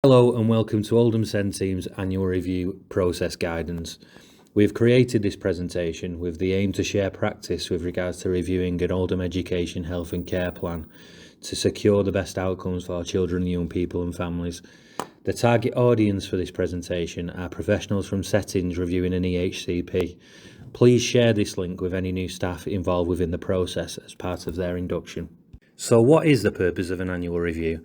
Hello and welcome to Oldham SEND Team's annual review process guidance. We've created this presentation with the aim to share practice with regards to reviewing an Oldham education, health and care plan to secure the best outcomes for our children, young people and families. The target audience for this presentation are professionals from settings reviewing an EHCP. Please share this link with any new staff involved within the process as part of their induction. So what is the purpose of an annual review?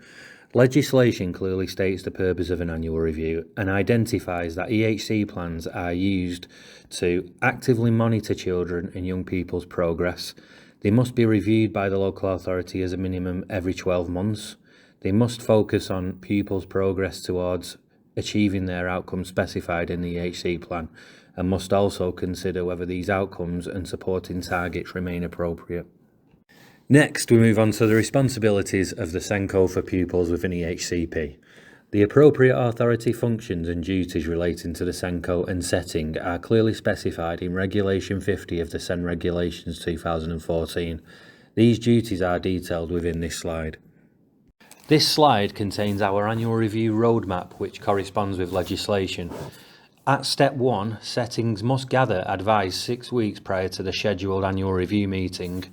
Legislation clearly states the purpose of an annual review and identifies that EHC plans are used to actively monitor children and young people's progress. They must be reviewed by the local authority as a minimum every 12 months. They must focus on pupils' progress towards achieving their outcomes specified in the EHC plan and must also consider whether these outcomes and supporting targets remain appropriate. Next, we move on to the responsibilities of the SENCO for pupils within EHCP. The appropriate authority functions and duties relating to the SENCO and setting are clearly specified in Regulation 50 of the SEND Regulations 2014. These duties are detailed within this slide. This slide contains our annual review roadmap, which corresponds with legislation. At step 1, settings must gather advice 6 weeks prior to the scheduled annual review meeting.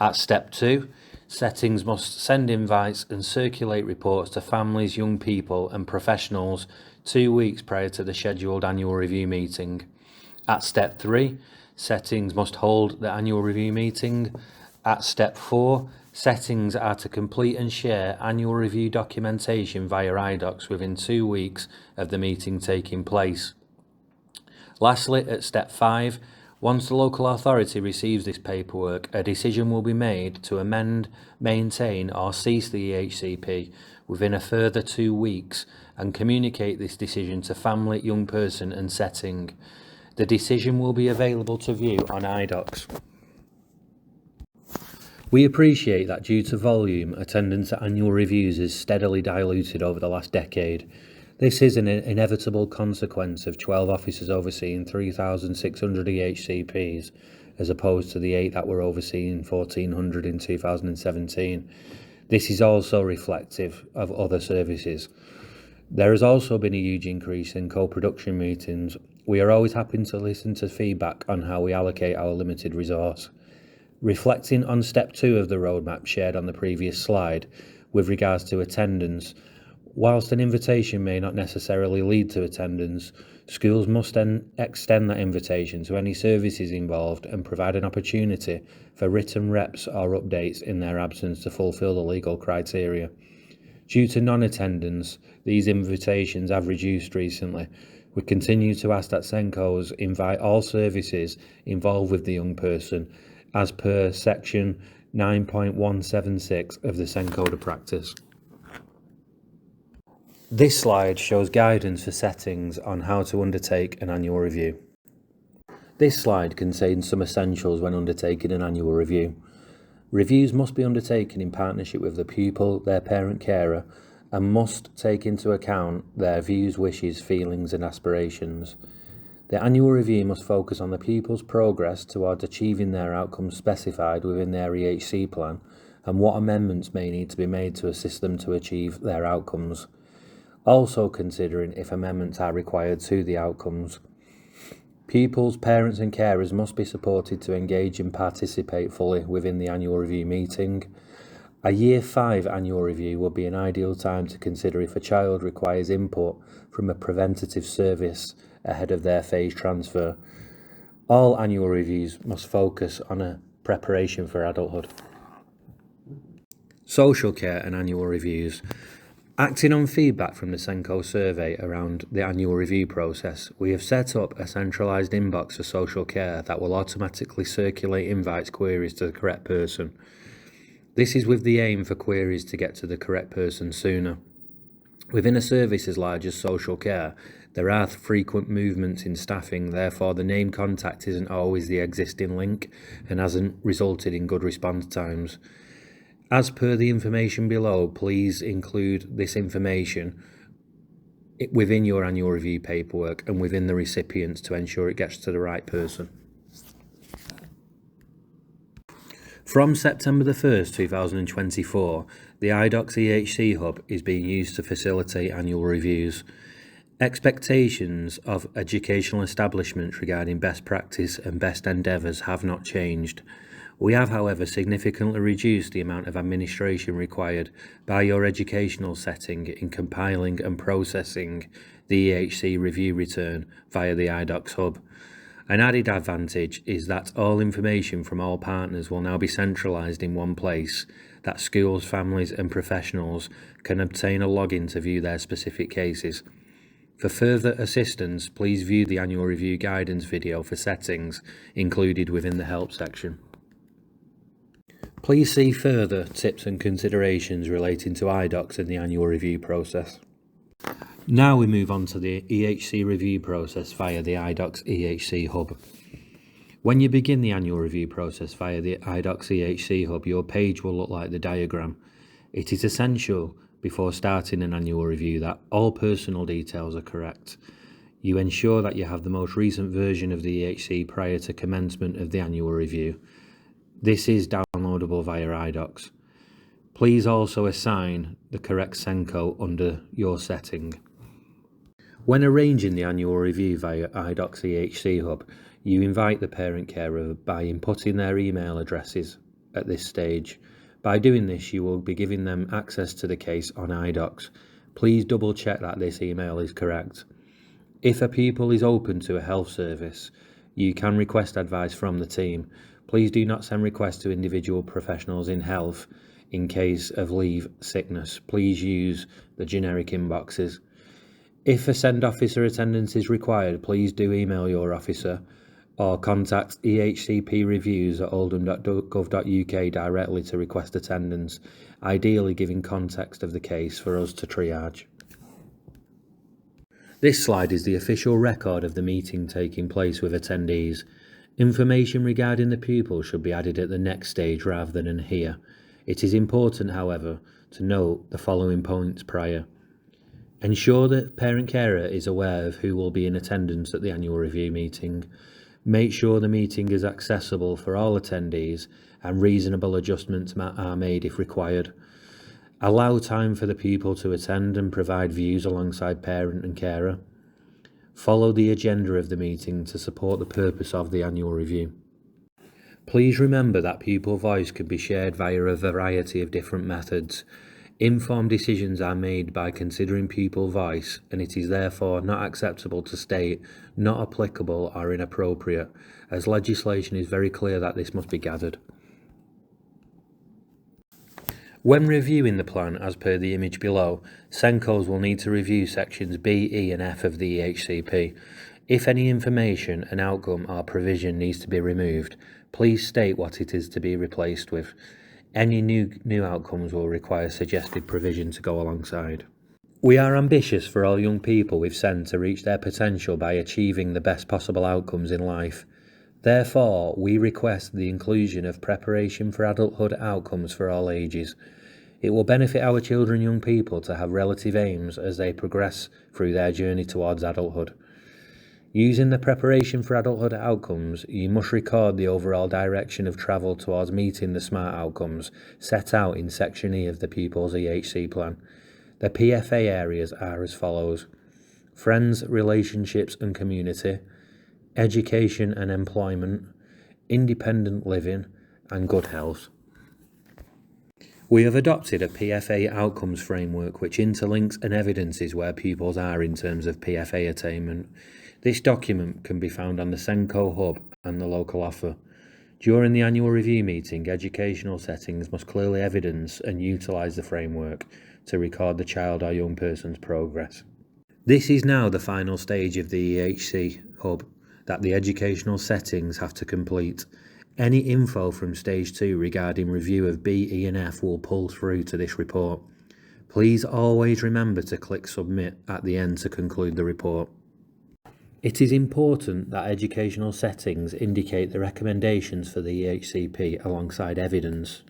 At step 2, settings must send invites and circulate reports to families, young people and professionals 2 weeks prior to the scheduled annual review meeting. At step 3, settings must hold the annual review meeting. At step 4, settings are to complete and share annual review documentation via iDocs within 2 weeks of the meeting taking place. Lastly, at step 5, once the local authority receives this paperwork, a decision will be made to amend, maintain or cease the EHCP within a further 2 weeks and communicate this decision to family, young person and setting. The decision will be available to view on iDocs. We appreciate that due to volume, attendance at annual reviews is steadily diluted over the last decade. This is an inevitable consequence of 12 officers overseeing 3,600 EHCPs, as opposed to the 8 that were overseeing 1,400 in 2017. This is also reflective of other services. There has also been a huge increase in co-production meetings. We are always happy to listen to feedback on how we allocate our limited resource. Reflecting on step 2 of the roadmap shared on the previous slide, with regards to attendance, whilst an invitation may not necessarily lead to attendance, schools must then extend that invitation to any services involved and provide an opportunity for written reps or updates in their absence to fulfil the legal criteria. Due to non-attendance, these invitations have reduced recently. We continue to ask that SENCOs invite all services involved with the young person, as per section 9.176 of the SEND Code of Practice. This slide shows guidance for settings on how to undertake an annual review. This slide contains some essentials when undertaking an annual review. Reviews must be undertaken in partnership with the pupil, their parent carer, and must take into account their views, wishes, feelings and aspirations. The annual review must focus on the pupil's progress towards achieving their outcomes specified within their EHC plan and what amendments may need to be made to assist them to achieve their outcomes. Also considering if amendments are required to the outcomes. Pupils, parents and carers must be supported to engage and participate fully within the annual review meeting. A Year 5 annual review would be an ideal time to consider if a child requires input from a preventative service ahead of their phase transfer. All annual reviews must focus on a preparation for adulthood. Social care and annual reviews. Acting on feedback from the SENCO survey around the annual review process, we have set up a centralised inbox for social care that will automatically circulate invites queries to the correct person. This is with the aim for queries to get to the correct person sooner. Within a service as large as social care, there are frequent movements in staffing, therefore the named contact isn't always the existing link and hasn't resulted in good response times. As per the information below, please include this information within your annual review paperwork and within the recipients to ensure it gets to the right person. From September the 1st, 2024, the IDOCS EHC Hub is being used to facilitate annual reviews. Expectations of educational establishments regarding best practice and best endeavours have not changed. We have, however, significantly reduced the amount of administration required by your educational setting in compiling and processing the EHC review return via the IDOCS Hub. An added advantage is that all information from all partners will now be centralised in one place, that schools, families and professionals can obtain a login to view their specific cases. For further assistance, please view the annual review guidance video for settings included within the help section. Please see further tips and considerations relating to IDOCS and the annual review process. Now we move on to the EHC review process via the IDOCS EHC Hub. When you begin the annual review process via the IDOCS EHC Hub, your page will look like the diagram. It is essential before starting an annual review that all personal details are correct. You ensure that you have the most recent version of the EHC prior to commencement of the annual review. This is downloadable via IDOCS. Please also assign the correct Senko under your setting. When arranging the annual review via IDOCS EHC Hub, you invite the parent carer by inputting their email addresses at this stage. By doing this, you will be giving them access to the case on IDOCS. Please double check that this email is correct. If a pupil is open to a health service, you can request advice from the team. Please do not send requests to individual professionals in health in case of leave sickness. Please use the generic inboxes. If a send officer attendance is required, please do email your officer or contact ehcpreviews@oldham.gov.uk directly to request attendance, ideally giving context of the case for us to triage. This slide is the official record of the meeting taking place with attendees. Information regarding the pupil should be added at the next stage rather than in here. It is important, however, to note the following points prior. Ensure that parent carer is aware of who will be in attendance at the annual review meeting. Make sure the meeting is accessible for all attendees and reasonable adjustments are made if required. Allow time for the pupil to attend and provide views alongside parent and carer. Follow the agenda of the meeting to support the purpose of the annual review. Please remember that pupil voice can be shared via a variety of different methods. Informed decisions are made by considering pupil voice, and it is therefore not acceptable to state not applicable or inappropriate, as legislation is very clear that this must be gathered. When reviewing the plan as per the image below, Senkos will need to review sections B, E and F of the EHCP. If any information, an outcome or provision needs to be removed, please state what it is to be replaced with. Any new outcomes will require suggested provision to go alongside. We are ambitious for all young people we've sent to reach their potential by achieving the best possible outcomes in life. Therefore, we request the inclusion of preparation for adulthood outcomes for all ages. It will benefit our children and young people to have relative aims as they progress through their journey towards adulthood. Using the preparation for adulthood outcomes, you must record the overall direction of travel towards meeting the SMART outcomes set out in Section E of the Pupils EHC Plan. The PFA areas are as follows: friends, relationships and community, education and employment, independent living and good health. We have adopted a PFA outcomes framework which interlinks and evidences where pupils are in terms of PFA attainment. This document can be found on the Senko Hub and the local offer. During the annual review meeting, educational settings must clearly evidence and utilise the framework to record the child or young person's progress. This is now the final stage of the EHC Hub that the educational settings have to complete. Any info from Stage 2 regarding review of B, E and F will pull through to this report. Please always remember to click Submit at the end to conclude the report. It is important that educational settings indicate the recommendations for the EHCP alongside evidence.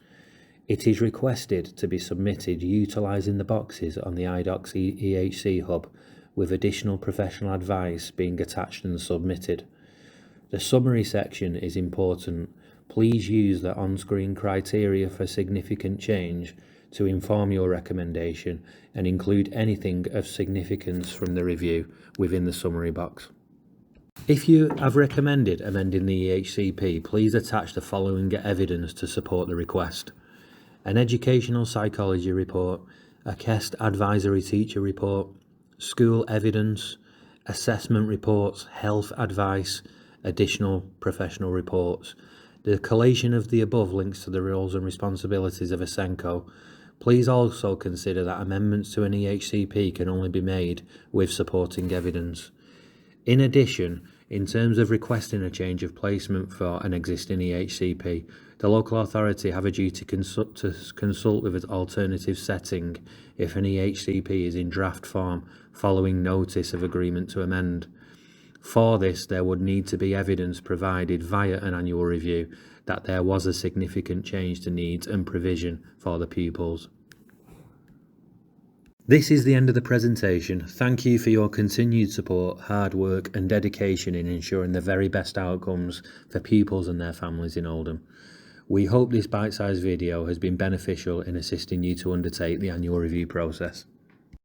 It is requested to be submitted utilising the boxes on the IDOCS EHC Hub, with additional professional advice being attached and submitted. The summary section is important. Please use the on-screen criteria for significant change to inform your recommendation and include anything of significance from the review within the summary box. If you have recommended amending the EHCP, please attach the following evidence to support the request: an educational psychology report, a KEST advisory teacher report, school evidence, assessment reports, health advice, additional professional reports. The collation of the above links to the roles and responsibilities of a SENCO. Please also consider that amendments to an EHCP can only be made with supporting evidence. In addition, in terms of requesting a change of placement for an existing EHCP, the local authority have a duty to consult with an alternative setting if an EHCP is in draft form following notice of agreement to amend. For this, there would need to be evidence provided via an annual review that there was a significant change to needs and provision for the pupils. This is the end of the presentation. Thank you for your continued support, hard work and dedication in ensuring the very best outcomes for pupils and their families in Oldham. We hope this bite-sized video has been beneficial in assisting you to undertake the annual review process.